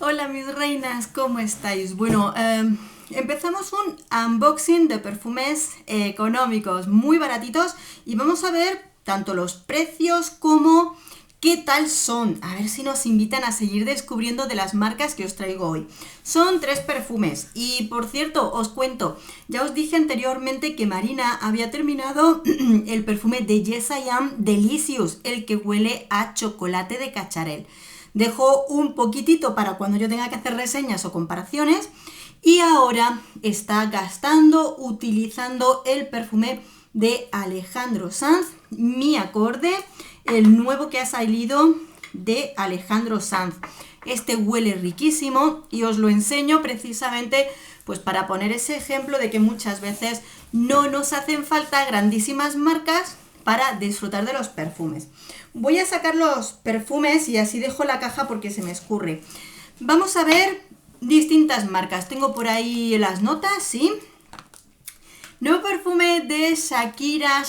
Hola mis reinas, ¿cómo estáis? Bueno, empezamos un unboxing de perfumes económicos, muy baratitos, y vamos a ver tanto los precios como qué tal son. A ver si nos invitan a seguir descubriendo de las marcas que os traigo hoy. Son 3 perfumes y por cierto, os cuento, ya os dije anteriormente que Marina había terminado el perfume de Yes I Am Delicious, el que huele a chocolate de cacharel. Dejo un poquitito para cuando yo tenga que hacer reseñas o comparaciones y ahora está utilizando el perfume de Alejandro Sanz, Mi Acorde, el nuevo que ha salido de Alejandro Sanz. Este huele riquísimo y os lo enseño precisamente pues para poner ese ejemplo de que muchas veces no nos hacen falta grandísimas marcas para disfrutar de los perfumes. Voy a sacar los perfumes y así dejo la caja porque se me escurre. Vamos a ver distintas marcas. Tengo por ahí las notas, ¿sí? Nuevo perfume de Shakira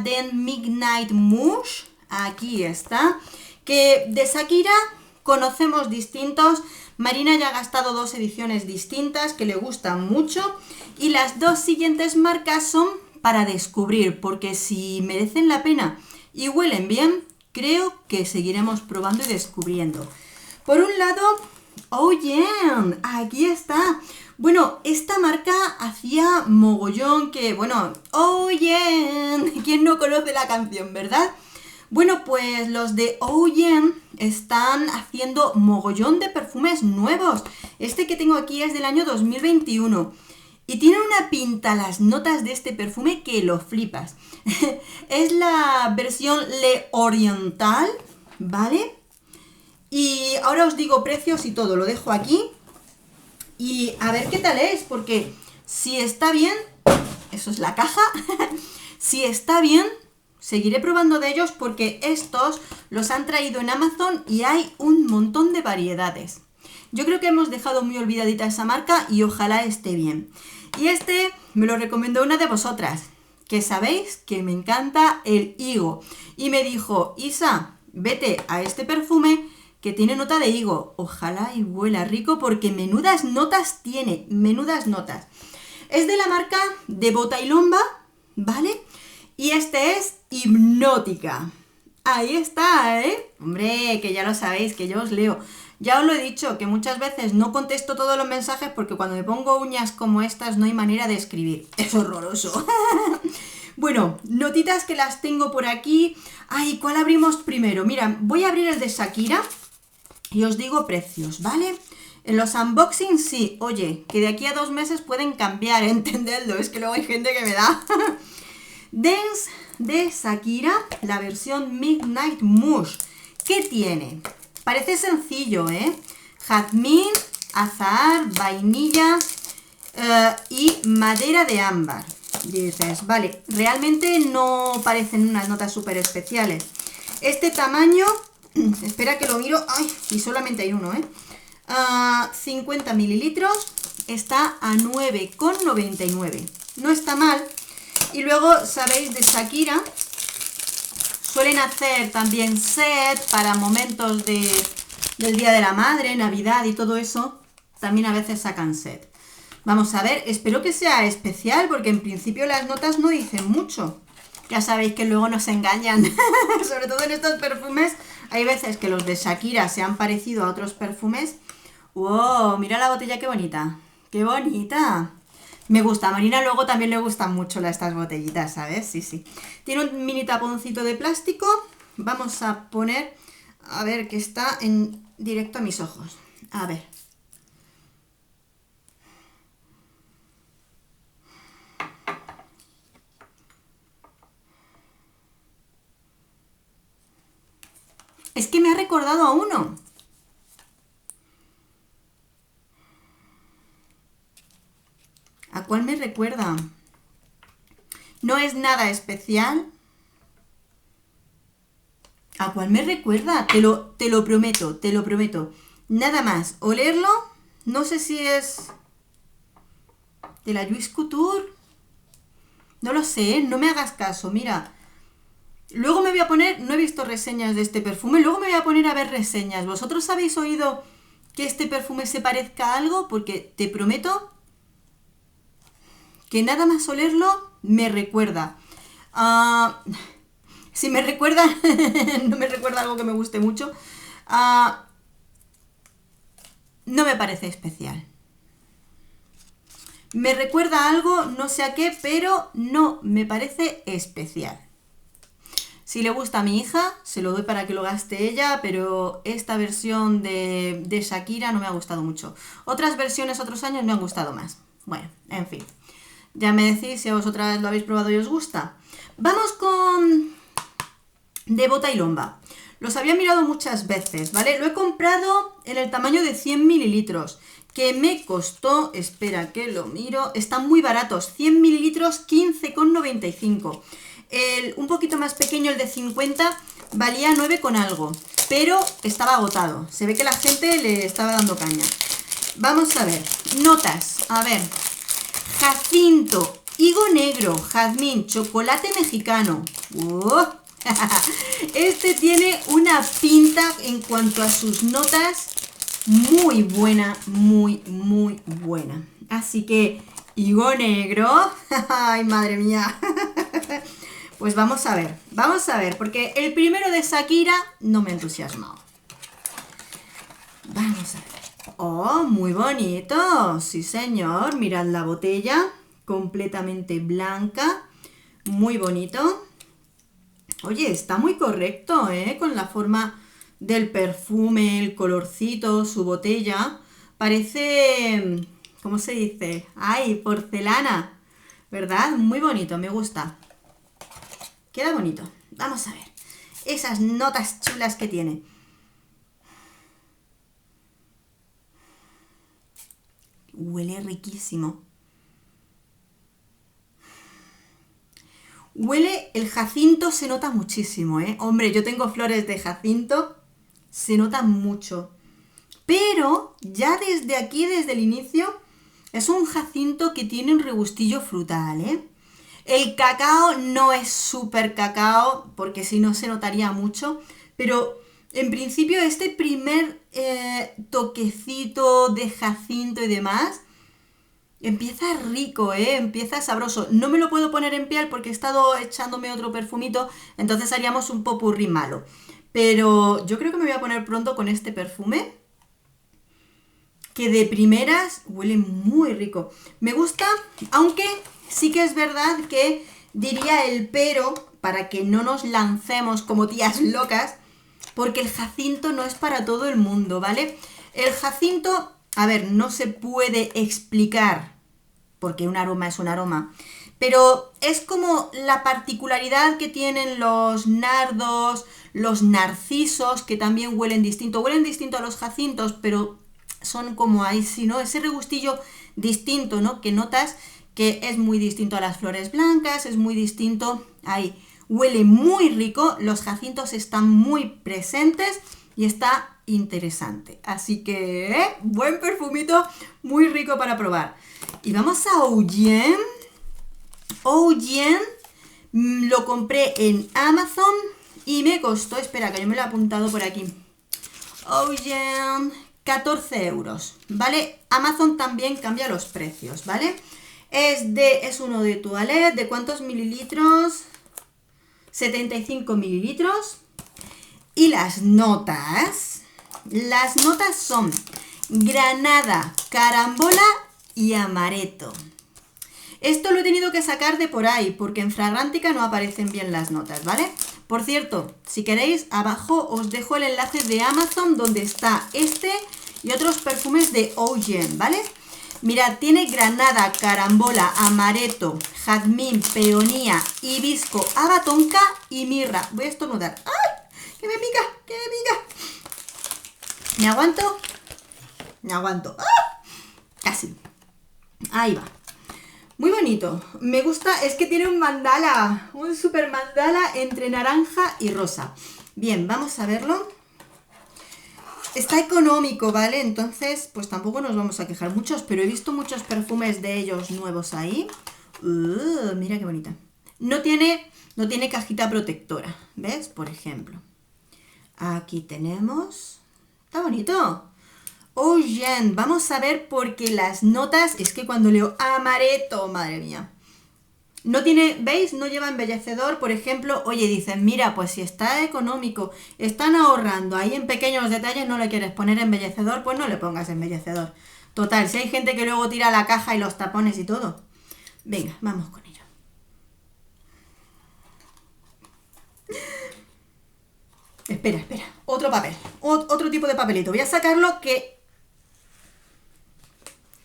Den Midnight Mousse. Aquí está. Que de Shakira conocemos distintos. Marina ya ha gastado 2 ediciones distintas que le gustan mucho. Y las 2 siguientes marcas son para descubrir, porque si merecen la pena y huelen bien, creo que seguiremos probando y descubriendo. Por un lado, Oh Yeah, aquí está. Bueno, esta marca hacía mogollón que, bueno, Oh Yeah, ¿quién no conoce la canción, verdad? Bueno, pues los de Oh Yeah están haciendo mogollón de perfumes nuevos. Este que tengo aquí es del año 2021. Y tiene una pinta las notas de este perfume que lo flipas. Es la versión Le Oriental, ¿vale? Y ahora os digo precios y todo, lo dejo aquí. Y a ver qué tal es, porque si está bien, eso es la caja, si está bien, seguiré probando de ellos porque estos los han traído en Amazon y hay un montón de variedades. Yo creo que hemos dejado muy olvidadita esa marca y ojalá esté bien. Y este me lo recomendó una de vosotras, que sabéis que me encanta el higo. Y me dijo, Isa, vete a este perfume que tiene nota de higo. Ojalá y huela rico porque menudas notas tiene, menudas notas. Es de la marca de Bota y Lomba, ¿vale? Y este es Hipnótica. Ahí está, ¿eh? Hombre, que ya lo sabéis, que yo os leo. Ya os lo he dicho, que muchas veces no contesto todos los mensajes porque cuando me pongo uñas como estas no hay manera de escribir. Es horroroso. Bueno, notitas que las tengo por aquí. Ay, ¿cuál abrimos primero? Mira, voy a abrir el de Shakira y os digo precios, ¿vale? En los unboxings sí, oye, que de aquí a 2 meses pueden cambiar, entendedlo, es que luego hay gente que me da. Dance de Shakira, la versión Midnight Mousse. ¿Qué tiene? Parece sencillo, ¿eh? Jazmín, azahar, vainilla y madera de ámbar. Dices, vale, realmente no parecen unas notas súper especiales. Este tamaño, espera que lo miro, ay, y solamente hay uno, 50 mililitros, está a 9,99. No está mal. Y luego, sabéis, de Shakira suelen hacer también set para momentos del Día de la Madre, Navidad y todo eso. También a veces sacan set. Vamos a ver, espero que sea especial porque en principio las notas no dicen mucho. Ya sabéis que luego nos engañan. Sobre todo en estos perfumes. Hay veces que los de Shakira se han parecido a otros perfumes. ¡Wow! Mira la botella, qué bonita. ¡Qué bonita! Me gusta, a Marina luego también le gustan mucho estas botellitas, ¿sabes? Sí, sí. Tiene un mini taponcito de plástico. Vamos a poner, a ver, que está en directo a mis ojos. A ver. Es que me ha recordado a uno. ¿A cuál me recuerda? No es nada especial. ¿A cuál me recuerda? Te lo prometo, te lo prometo. Nada más, olerlo, no sé si es de la Louis Couture. No lo sé, no me hagas caso, mira. Luego me voy a poner, no he visto reseñas de este perfume, luego me voy a poner a ver reseñas. ¿Vosotros habéis oído que este perfume se parezca a algo, porque te prometo que nada más olerlo me recuerda. Si me recuerda, no me recuerda algo que me guste mucho, no me parece especial. Me recuerda algo, no sé a qué, pero no me parece especial. Si le gusta a mi hija, se lo doy para que lo gaste ella, pero esta versión de Shakira no me ha gustado mucho. Otras versiones otros años me han gustado más. Bueno, en fin. Ya me decís si a vosotras lo habéis probado y os gusta. Vamos con de Bota y Lomba. Los había mirado muchas veces, ¿vale? Lo he comprado en el tamaño de 100 mililitros, que me costó, espera que lo miro, están muy baratos, 100 mililitros, 15,95. Un poquito más pequeño, el de 50, valía 9 con algo, pero estaba agotado. Se ve que la gente le estaba dando caña. Vamos a ver, notas, a ver, jacinto, higo negro, jazmín, chocolate mexicano. Este tiene una pinta en cuanto a sus notas muy buena, muy buena. Así que, higo negro, ay madre mía. Pues vamos a ver, porque el primero de Shakira no me ha entusiasmado. Vamos a ver. Oh, muy bonito, sí señor, mirad la botella, completamente blanca, muy bonito. Oye, está muy correcto, ¿eh? Con la forma del perfume, el colorcito, su botella. Parece, ¿cómo se dice? ¡Ay, porcelana! ¿Verdad? Muy bonito, me gusta. Queda bonito. Vamos a ver. Esas notas chulas que tiene. Huele riquísimo. Huele, el jacinto se nota muchísimo, ¿eh? Hombre, yo tengo flores de jacinto, se nota mucho. Pero ya desde aquí, desde el inicio, es un jacinto que tiene un regustillo frutal, ¿eh? El cacao no es súper cacao, porque si no se notaría mucho, pero en principio este primer toquecito de jacinto y demás, empieza rico, empieza sabroso. No me lo puedo poner en piel porque he estado echándome otro perfumito, entonces haríamos un popurrí malo. Pero yo creo que me voy a poner pronto con este perfume, que de primeras huele muy rico. Me gusta, aunque sí que es verdad que diría el pero, para que no nos lancemos como tías locas, porque el jacinto no es para todo el mundo, ¿vale? El jacinto, a ver, no se puede explicar, porque un aroma es un aroma, pero es como la particularidad que tienen los nardos, los narcisos, que también huelen distinto a los jacintos, pero son como ahí, sí, ¿no? Ese regustillo distinto, ¿no? Que notas que es muy distinto a las flores blancas, es muy distinto ahí. Huele muy rico, los jacintos están muy presentes y está interesante. Así que, buen perfumito, muy rico para probar. Y vamos a Oudien. Oudien lo compré en Amazon y me costó, espera que yo me lo he apuntado por aquí. Oudien, 14 euros, ¿vale? Amazon también cambia los precios, ¿vale? Es uno de Toilette, ¿de cuántos mililitros? 75 mililitros. Y las notas son granada, carambola y amaretto. Esto lo he tenido que sacar de por ahí, porque en Fragrantica no aparecen bien las notas, ¿vale? Por cierto, si queréis, abajo os dejo el enlace de Amazon donde está este y otros perfumes de Oudien, ¿vale? Mirad, tiene granada, carambola, amaretto, jazmín, peonía, hibisco, haba tonka y mirra. Voy a estornudar. ¡Ay! ¡Que me pica! ¡Que me pica! ¿Me aguanto? Me aguanto. ¡Ah! Casi. Ahí va. Muy bonito. Me gusta, es que tiene un mandala, un super mandala entre naranja y rosa. Bien, vamos a verlo. Está económico, ¿vale? Entonces, pues tampoco nos vamos a quejar muchos, pero he visto muchos perfumes de ellos nuevos ahí. Mira qué bonita. No tiene cajita protectora, ¿ves? Por ejemplo. Aquí tenemos... Está bonito. Eau vamos a ver porque las notas, es que cuando leo amaretto, madre mía. No tiene, ¿veis? No lleva embellecedor, por ejemplo. Oye, dicen, mira, pues si está económico, están ahorrando ahí en pequeños detalles, no le quieres poner embellecedor, pues no le pongas embellecedor. Total, si hay gente que luego tira la caja y los tapones y todo. Venga, vamos con ello. Espera, otro papel, otro tipo de papelito. Voy a sacarlo que...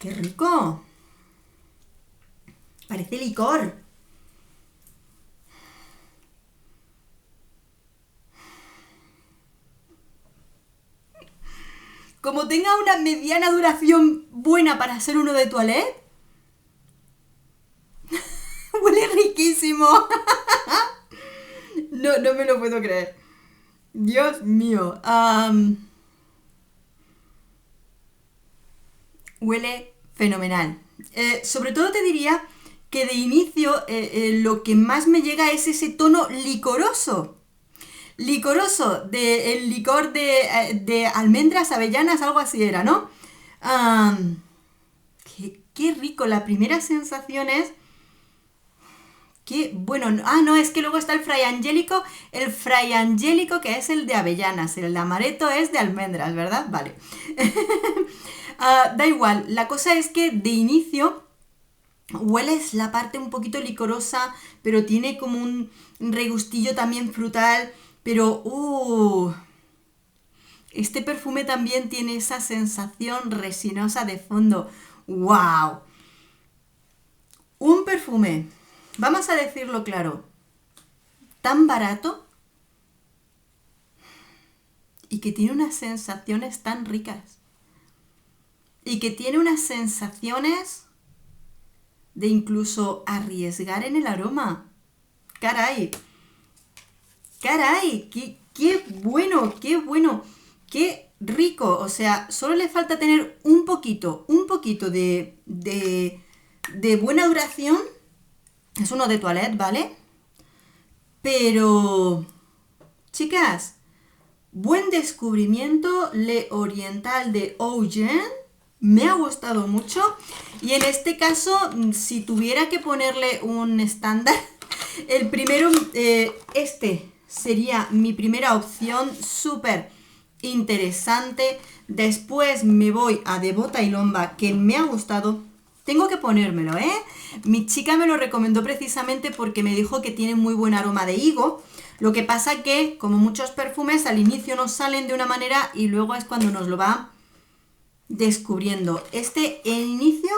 ¡Qué rico! Parece licor. Como tenga una mediana duración buena para ser uno de toilette. Huele riquísimo. No me lo puedo creer. Dios mío. Huele fenomenal. Sobre todo te diría que de inicio lo que más me llega es ese tono licoroso. Licoroso, el licor de almendras, avellanas, algo así era, ¿no? Qué rico, la primera sensación es... Bueno, no, es que luego está el Fray Angélico que es el de avellanas, el de amaretto es de almendras, ¿verdad? Vale. Da igual, la cosa es que de inicio hueles la parte un poquito licorosa, pero tiene como un regustillo también frutal, pero este perfume también tiene esa sensación resinosa de fondo. ¡Wow! Un perfume, vamos a decirlo claro, tan barato y que tiene unas sensaciones tan ricas. Y que tiene unas sensaciones de incluso arriesgar en el aroma. ¡Caray! ¡Caray! ¡Qué bueno! ¡Qué rico! O sea, solo le falta tener un poquito de buena duración. Es uno de toilette, ¿vale? Pero, chicas, buen descubrimiento, Le Oriental de Eau. Me ha gustado mucho. Y en este caso, si tuviera que ponerle un estándar, el primero, este sería mi primera opción, súper interesante. Después me voy a De Bota y Lomba, que me ha gustado. Tengo que ponérmelo, ¿eh? Mi chica me lo recomendó precisamente porque me dijo que tiene muy buen aroma de higo. Lo que pasa que, como muchos perfumes, al inicio nos salen de una manera y luego es cuando nos lo va descubriendo. En inicio,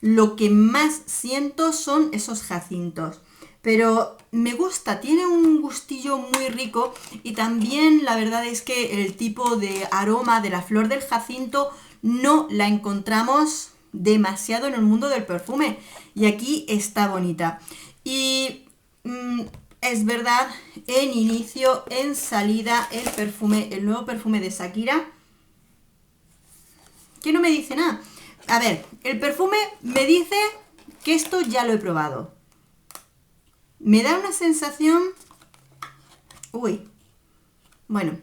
lo que más siento son esos jacintos. Pero me gusta, tiene un gustillo muy rico y también la verdad es que el tipo de aroma de la flor del jacinto no la encontramos demasiado en el mundo del perfume y aquí está bonita. Y es verdad, en inicio, en salida, el nuevo perfume de Shakira, que no me dice nada. A ver, el perfume me dice que esto ya lo he probado. Me da una sensación... Bueno.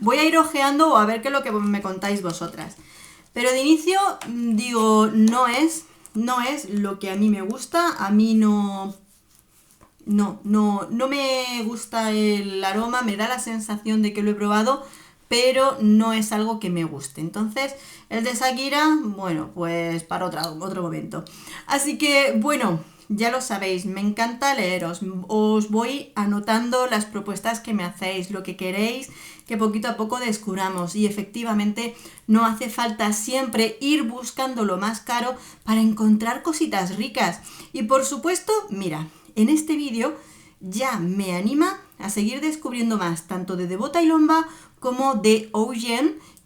Voy a ir ojeando a ver qué es lo que me contáis vosotras. Pero de inicio, digo, no es lo que a mí me gusta. A mí no me gusta el aroma, me da la sensación de que lo he probado, pero no es algo que me guste. Entonces, el de Shakira, bueno, pues para otro momento. Así que, bueno, ya lo sabéis, me encanta leeros. Os voy anotando las propuestas que me hacéis, lo que queréis que poquito a poco descubramos. Y efectivamente, no hace falta siempre ir buscando lo más caro para encontrar cositas ricas. Y por supuesto, mira, en este vídeo ya me anima a seguir descubriendo más, tanto de Bota y Lomba como de Eau,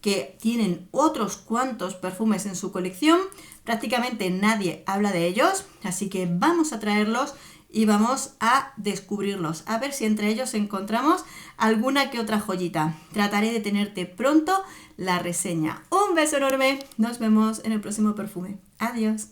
que tienen otros cuantos perfumes en su colección. Prácticamente nadie habla de ellos, así que vamos a traerlos y vamos a descubrirlos. A ver si entre ellos encontramos alguna que otra joyita. Trataré de tenerte pronto la reseña. Un beso enorme, nos vemos en el próximo perfume. Adiós.